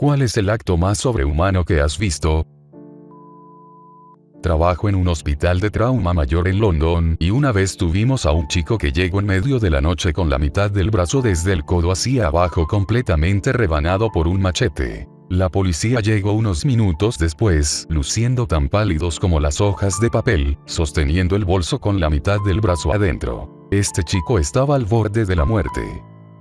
¿Cuál es el acto más sobrehumano que has visto? Trabajo en un hospital de trauma mayor en London, y una vez tuvimos a un chico que llegó en medio de la noche con la mitad del brazo desde el codo hacia abajo completamente rebanado por un machete. La policía llegó unos minutos después, luciendo tan pálidos como las hojas de papel, sosteniendo el bolso con la mitad del brazo adentro. Este chico estaba al borde de la muerte.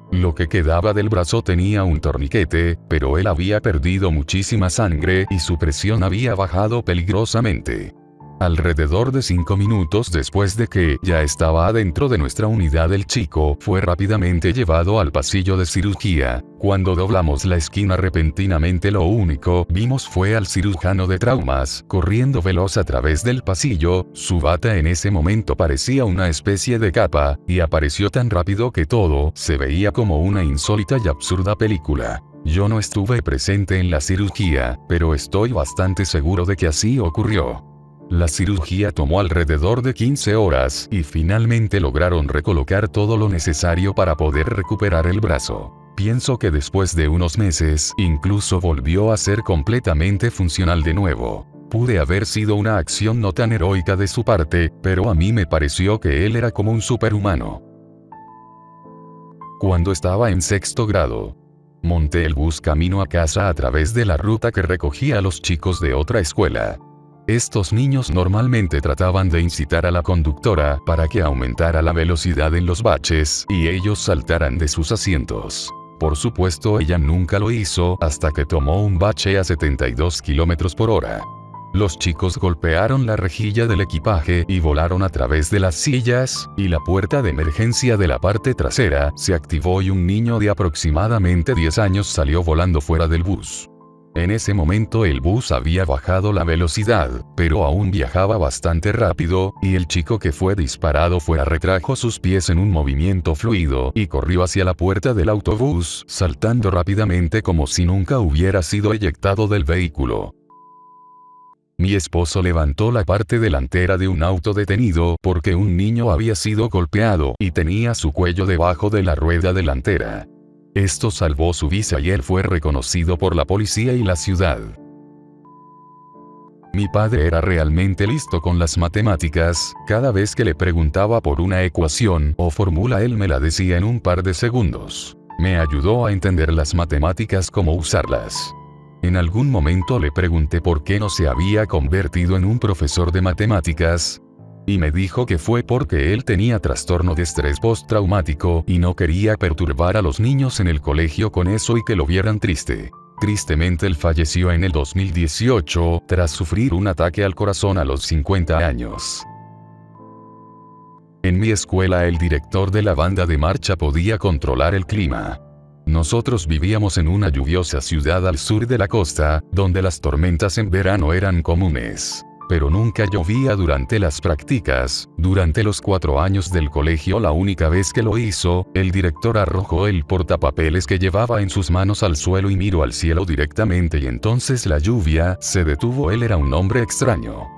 Lo que quedaba del brazo tenía un torniquete, pero él había perdido muchísima sangre y su presión había bajado peligrosamente. Alrededor de 5 minutos después de que ya estaba adentro de nuestra unidad, el chico fue rápidamente llevado al pasillo de cirugía. Cuando doblamos la esquina repentinamente lo único vimos fue al cirujano de traumas corriendo veloz a través del pasillo. Su bata en ese momento parecía una especie de capa, y apareció tan rápido que todo se veía como una insólita y absurda película. Yo no estuve presente en la cirugía, pero estoy bastante seguro de que así ocurrió. La cirugía tomó alrededor de 15 horas, y finalmente lograron recolocar todo lo necesario para poder recuperar el brazo. Pienso que después de unos meses, incluso volvió a ser completamente funcional de nuevo. Pude haber sido una acción no tan heroica de su parte, pero a mí me pareció que él era como un superhumano. Cuando estaba en 6º grado, monté el bus camino a casa a través de la ruta que recogía a los chicos de otra escuela. Estos niños normalmente trataban de incitar a la conductora para que aumentara la velocidad en los baches y ellos saltaran de sus asientos. Por supuesto, ella nunca lo hizo hasta que tomó un bache a 72 km por hora. Los chicos golpearon la rejilla del equipaje y volaron a través de las sillas, y la puerta de emergencia de la parte trasera se activó y un niño de aproximadamente 10 años salió volando fuera del bus. En ese momento el bus había bajado la velocidad, pero aún viajaba bastante rápido, y el chico que fue disparado retrajo sus pies en un movimiento fluido y corrió hacia la puerta del autobús, saltando rápidamente como si nunca hubiera sido eyectado del vehículo. Mi esposo levantó la parte delantera de un auto detenido porque un niño había sido golpeado y tenía su cuello debajo de la rueda delantera. Esto salvó su visa y él fue reconocido por la policía y la ciudad. Mi padre era realmente listo con las matemáticas. Cada vez que le preguntaba por una ecuación o fórmula él me la decía en un par de segundos. Me ayudó a entender las matemáticas, cómo usarlas. En algún momento le pregunté por qué no se había convertido en un profesor de matemáticas, y me dijo que fue porque él tenía trastorno de estrés postraumático y no quería perturbar a los niños en el colegio con eso y que lo vieran triste. Tristemente él falleció en el 2018 tras sufrir un ataque al corazón a los 50 años. En mi escuela el director de la banda de marcha podía controlar el clima. Nosotros vivíamos en una lluviosa ciudad al sur de la costa, donde las tormentas en verano eran comunes. Pero nunca llovía durante las prácticas. Durante los 4 años del colegio, la única vez que lo hizo, el director arrojó el portapapeles que llevaba en sus manos al suelo y miró al cielo directamente, y entonces la lluvia se detuvo. Él era un hombre extraño.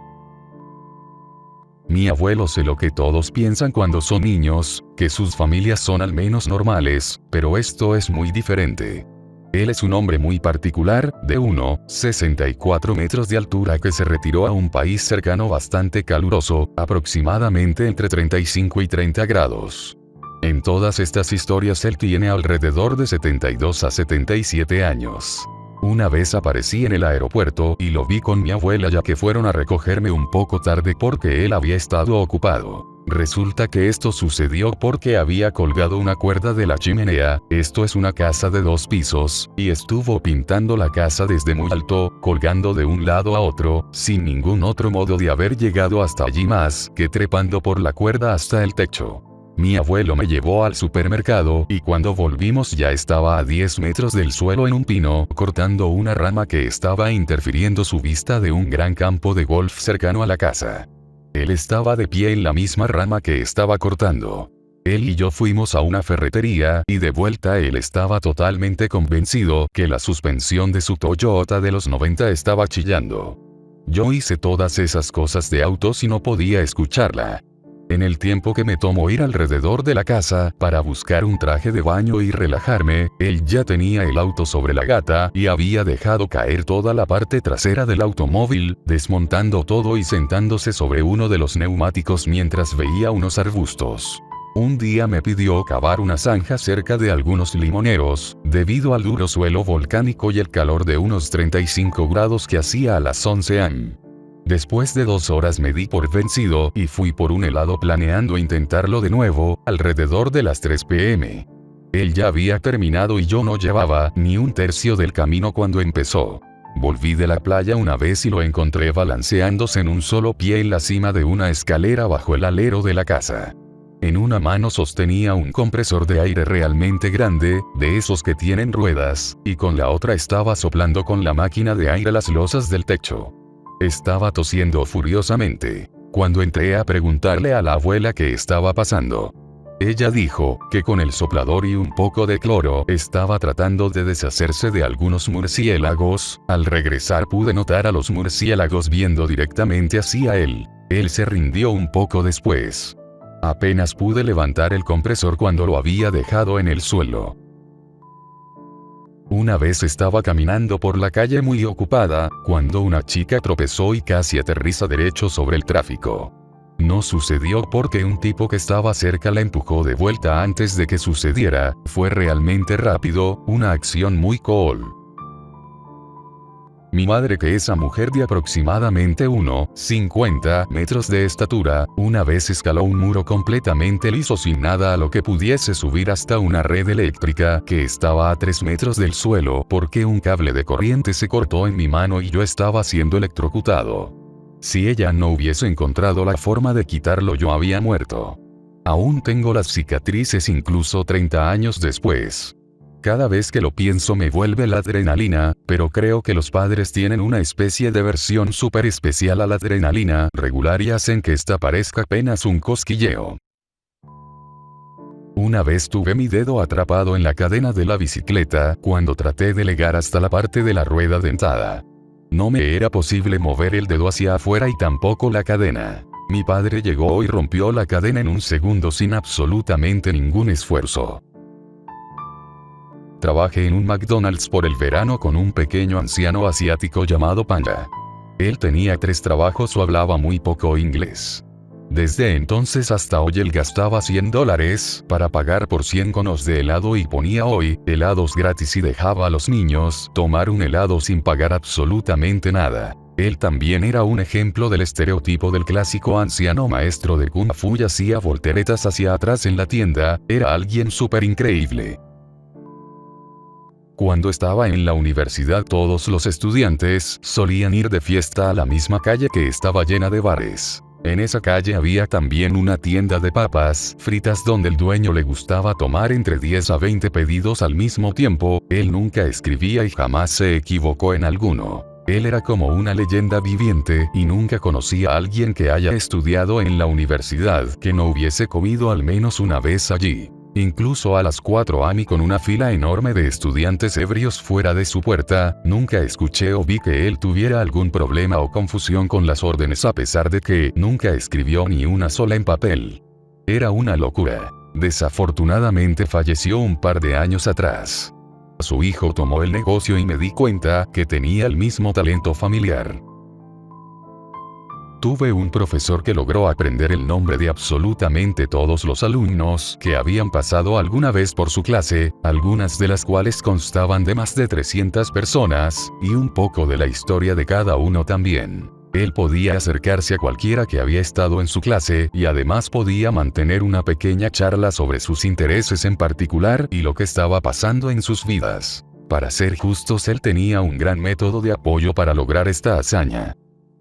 Mi abuelo sé lo que todos piensan cuando son niños, que sus familias son al menos normales, pero esto es muy diferente. Él es un hombre muy particular, de 1,64 metros de altura, que se retiró a un país cercano bastante caluroso, aproximadamente entre 35 y 30 grados. En todas estas historias él tiene alrededor de 72 a 77 años. Una vez aparecí en el aeropuerto y lo vi con mi abuela, ya que fueron a recogerme un poco tarde porque él había estado ocupado. Resulta que esto sucedió porque había colgado una cuerda de la chimenea. Esto es una casa de 2 pisos, y estuvo pintando la casa desde muy alto, colgando de un lado a otro, sin ningún otro modo de haber llegado hasta allí más que trepando por la cuerda hasta el techo. Mi abuelo me llevó al supermercado, y cuando volvimos ya estaba a 10 metros del suelo en un pino, cortando una rama que estaba interfiriendo su vista de un gran campo de golf cercano a la casa. Él estaba de pie en la misma rama que estaba cortando. Él y yo fuimos a una ferretería, y de vuelta él estaba totalmente convencido que la suspensión de su Toyota de los 90 estaba chillando. Yo hice todas esas cosas de autos y no podía escucharla. En el tiempo que me tomó ir alrededor de la casa para buscar un traje de baño y relajarme, él ya tenía el auto sobre la gata y había dejado caer toda la parte trasera del automóvil, desmontando todo y sentándose sobre uno de los neumáticos mientras veía unos arbustos. Un día me pidió cavar una zanja cerca de algunos limoneros, debido al duro suelo volcánico y el calor de unos 35 grados que hacía a las 11 am. Después de 2 horas me di por vencido y fui por un helado planeando intentarlo de nuevo, alrededor de las 3 p.m. Él ya había terminado y yo no llevaba ni un tercio del camino cuando empezó. Volví de la playa una vez y lo encontré balanceándose en un solo pie en la cima de una escalera bajo el alero de la casa. En una mano sostenía un compresor de aire realmente grande, de esos que tienen ruedas, y con la otra estaba soplando con la máquina de aire las losas del techo. Estaba tosiendo furiosamente. Cuando entré a preguntarle a la abuela qué estaba pasando, ella dijo que con el soplador y un poco de cloro estaba tratando de deshacerse de algunos murciélagos. Al regresar pude notar a los murciélagos viendo directamente hacia él. Él se rindió un poco después. Apenas pude levantar el compresor cuando lo había dejado en el suelo. Una vez estaba caminando por la calle muy ocupada, cuando una chica tropezó y casi aterriza derecho sobre el tráfico. No sucedió porque un tipo que estaba cerca la empujó de vuelta antes de que sucediera. Fue realmente rápido, una acción muy cool. Mi madre, que es una mujer de aproximadamente 1,50 metros de estatura, una vez escaló un muro completamente liso sin nada a lo que pudiese subir hasta una red eléctrica que estaba a 3 metros del suelo porque un cable de corriente se cortó en mi mano y yo estaba siendo electrocutado. Si ella no hubiese encontrado la forma de quitarlo, yo había muerto. Aún tengo las cicatrices incluso 30 años después. Cada vez que lo pienso me vuelve la adrenalina, pero creo que los padres tienen una especie de versión súper especial a la adrenalina regular y hacen que esta parezca apenas un cosquilleo. Una vez tuve mi dedo atrapado en la cadena de la bicicleta cuando traté de llegar hasta la parte de la rueda dentada. No me era posible mover el dedo hacia afuera y tampoco la cadena. Mi padre llegó y rompió la cadena en un segundo sin absolutamente ningún esfuerzo. Trabajé en un McDonald's por el verano con un pequeño anciano asiático llamado Panda. Él tenía 3 trabajos o hablaba muy poco inglés. Desde entonces hasta hoy él gastaba $100 para pagar por 100 conos de helado y ponía hoy helados gratis y dejaba a los niños tomar un helado sin pagar absolutamente nada. Él también era un ejemplo del estereotipo del clásico anciano maestro de Kung Fu y hacía volteretas hacia atrás en la tienda. Era alguien súper increíble. Cuando estaba en la universidad, todos los estudiantes solían ir de fiesta a la misma calle que estaba llena de bares. En esa calle había también una tienda de papas fritas donde el dueño le gustaba tomar entre 10 a 20 pedidos al mismo tiempo. Él nunca escribía y jamás se equivocó en alguno. Él era como una leyenda viviente y nunca conocí a alguien que haya estudiado en la universidad que no hubiese comido al menos una vez allí. Incluso a las 4 am y con una fila enorme de estudiantes ebrios fuera de su puerta, nunca escuché o vi que él tuviera algún problema o confusión con las órdenes a pesar de que nunca escribió ni una sola en papel. Era una locura. Desafortunadamente falleció un par de años atrás. Su hijo tomó el negocio y me di cuenta que tenía el mismo talento familiar. Tuve un profesor que logró aprender el nombre de absolutamente todos los alumnos que habían pasado alguna vez por su clase, algunas de las cuales constaban de más de 300 personas, y un poco de la historia de cada uno también. Él podía acercarse a cualquiera que había estado en su clase y además podía mantener una pequeña charla sobre sus intereses en particular y lo que estaba pasando en sus vidas. Para ser justos, él tenía un gran método de apoyo para lograr esta hazaña.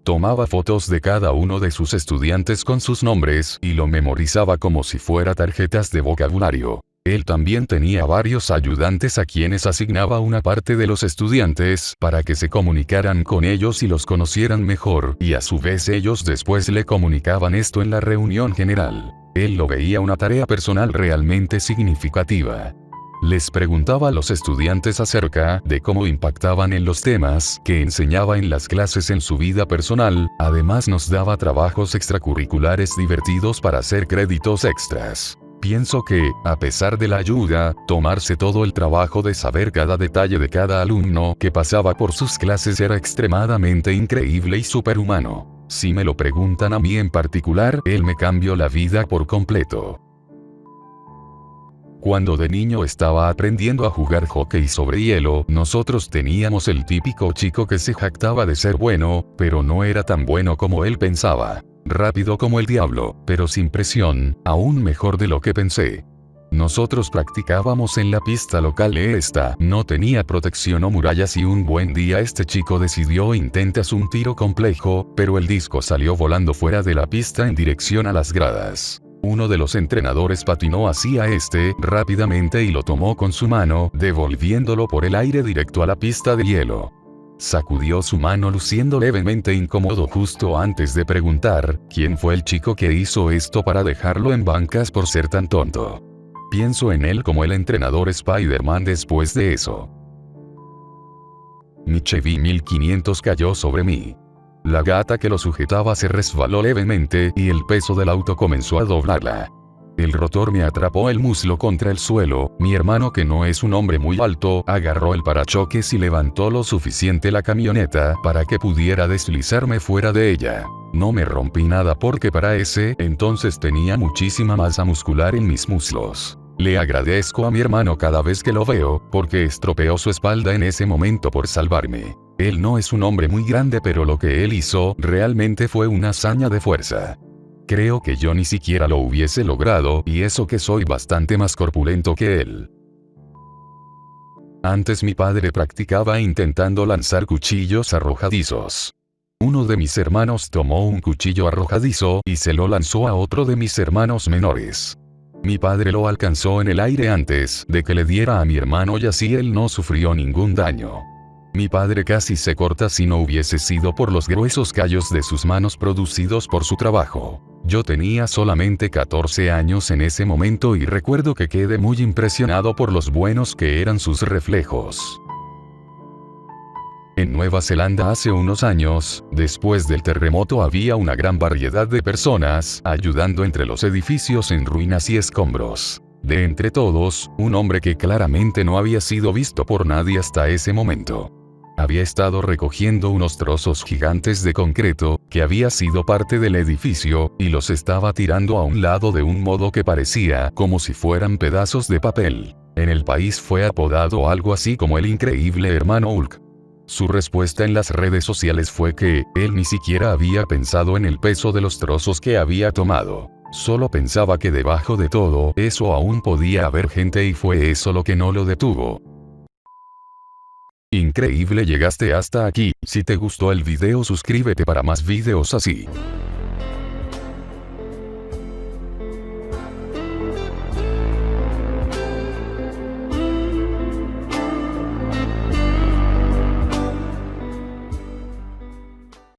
Tomaba fotos de cada uno de sus estudiantes con sus nombres y lo memorizaba como si fuera tarjetas de vocabulario. Él también tenía varios ayudantes a quienes asignaba una parte de los estudiantes para que se comunicaran con ellos y los conocieran mejor, y a su vez ellos después le comunicaban esto en la reunión general. Él lo veía una tarea personal realmente significativa. Les preguntaba a los estudiantes acerca de cómo impactaban en los temas que enseñaba en las clases en su vida personal, además nos daba trabajos extracurriculares divertidos para hacer créditos extras. Pienso que, a pesar de la ayuda, tomarse todo el trabajo de saber cada detalle de cada alumno que pasaba por sus clases era extremadamente increíble y superhumano. Si me lo preguntan a mí en particular, él me cambió la vida por completo. Cuando de niño estaba aprendiendo a jugar hockey sobre hielo, nosotros teníamos el típico chico que se jactaba de ser bueno, pero no era tan bueno como él pensaba. Rápido como el diablo, pero sin presión, aún mejor de lo que pensé. Nosotros practicábamos en la pista local esta, no tenía protección o murallas y un buen día este chico decidió intentar un tiro complejo, pero el disco salió volando fuera de la pista en dirección a las gradas. Uno de los entrenadores patinó hacia rápidamente y lo tomó con su mano, devolviéndolo por el aire directo a la pista de hielo. Sacudió su mano luciendo levemente incómodo justo antes de preguntar, ¿quién fue el chico que hizo esto para dejarlo en bancas por ser tan tonto? Pienso en él como el entrenador Spider-Man después de eso. Mi Chevy 1500 cayó sobre mí. La gata que lo sujetaba se resbaló levemente y el peso del auto comenzó a doblarla. El rotor me atrapó el muslo contra el suelo. Mi hermano, que no es un hombre muy alto, agarró el parachoques y levantó lo suficiente la camioneta para que pudiera deslizarme fuera de ella. No me rompí nada porque para ese entonces tenía muchísima masa muscular en mis muslos. Le agradezco a mi hermano cada vez que lo veo, porque estropeó su espalda en ese momento por salvarme. Él no es un hombre muy grande, pero lo que él hizo realmente fue una hazaña de fuerza. Creo que yo ni siquiera lo hubiese logrado, y eso que soy bastante más corpulento que él. Antes mi padre practicaba intentando lanzar cuchillos arrojadizos. Uno de mis hermanos tomó un cuchillo arrojadizo y se lo lanzó a otro de mis hermanos menores. Mi padre lo alcanzó en el aire antes de que le diera a mi hermano y así él no sufrió ningún daño. Mi padre casi se corta si no hubiese sido por los gruesos callos de sus manos producidos por su trabajo. Yo tenía solamente 14 años en ese momento y recuerdo que quedé muy impresionado por los buenos que eran sus reflejos. En Nueva Zelanda hace unos años, después del terremoto había una gran variedad de personas ayudando entre los edificios en ruinas y escombros. De entre todos, un hombre que claramente no había sido visto por nadie hasta ese momento. Había estado recogiendo unos trozos gigantes de concreto, que había sido parte del edificio, y los estaba tirando a un lado de un modo que parecía como si fueran pedazos de papel. En el país fue apodado algo así como el increíble hermano Hulk. Su respuesta en las redes sociales fue que, él ni siquiera había pensado en el peso de los trozos que había tomado. Solo pensaba que debajo de todo eso aún podía haber gente y fue eso lo que no lo detuvo. Increíble, llegaste hasta aquí. Si te gustó el video, suscríbete para más videos así.